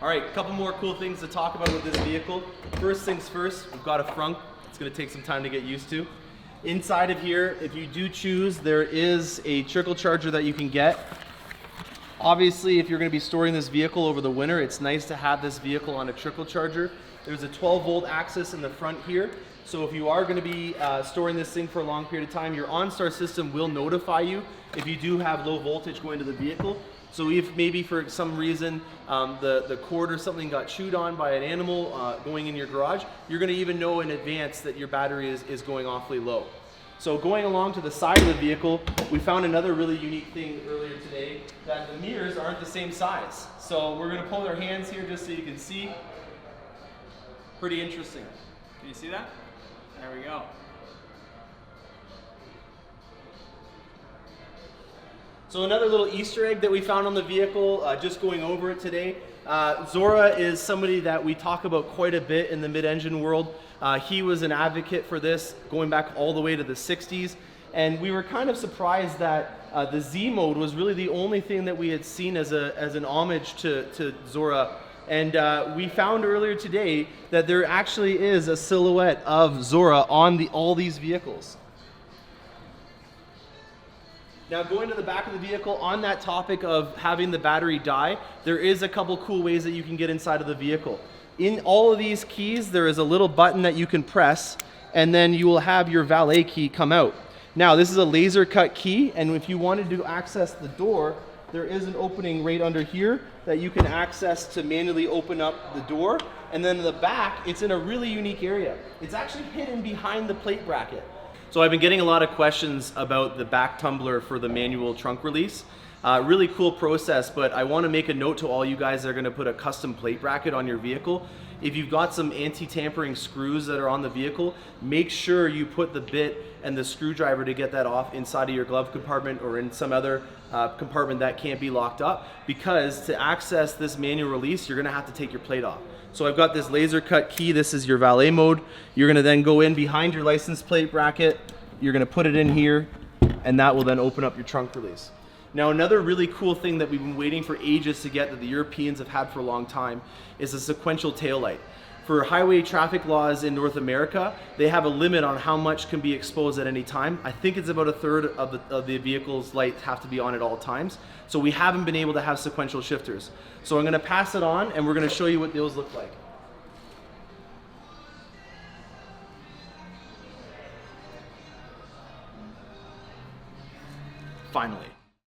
All right, a couple more cool things to talk about with this vehicle. First things first, we've got a frunk. It's gonna take some time to get used to. Inside of here, if you do choose, there is a trickle charger that you can get. Obviously, if you're gonna be storing this vehicle over the winter, it's nice to have this vehicle on a trickle charger. There's a 12-volt axis in the front here. So if you are gonna be storing this thing for a long period of time, your OnStar system will notify you if you do have low voltage going to the vehicle. So if maybe for some reason the cord or something got chewed on by an animal going in your garage, you're gonna even know in advance that your battery is going awfully low. So going along to the side of the vehicle, we found another really unique thing earlier today, that the mirrors aren't the same size. So we're gonna pull our hands here just so you can see. Pretty interesting. Can you see that? There we go. So another little Easter egg that we found on the vehicle, just going over it today. Zora is somebody that we talk about quite a bit in the mid-engine world. He was an advocate for this going back all the way to the 60s. And we were kind of surprised that the Z mode was really the only thing that we had seen as an homage to Zora. And we found earlier today that there actually is a silhouette of Zora on all these vehicles. Now going to the back of the vehicle, on that topic of having the battery die, there is a couple cool ways that you can get inside of the vehicle. In all of these keys, there is a little button that you can press, and then you will have your valet key come out. Now this is a laser cut key, and if you wanted to access the door, there is an opening right under here that you can access to manually open up the door. And then in the back, it's in a really unique area. It's actually hidden behind the plate bracket. So I've been getting a lot of questions about the back tumbler for the manual trunk release. Really cool process, but I want to make a note to all you guys that are going to put a custom plate bracket on your vehicle. If you've got some anti-tampering screws that are on the vehicle, make sure you put the bit and the screwdriver to get that off inside of your glove compartment or in some other compartment that can't be locked up, because to access this manual release, you're going to have to take your plate off. So I've got this laser cut key. This is your valet mode. You're going to then go in behind your license plate bracket. You're going to put it in here, and that will then open up your trunk release. Now another really cool thing that we've been waiting for ages to get, that the Europeans have had for a long time, is a sequential taillight. For highway traffic laws in North America, they have a limit on how much can be exposed at any time. I think it's about a third of the vehicle's lights have to be on at all times. So we haven't been able to have sequential shifters. So I'm going to pass it on, and we're going to show you what those look like. Finally.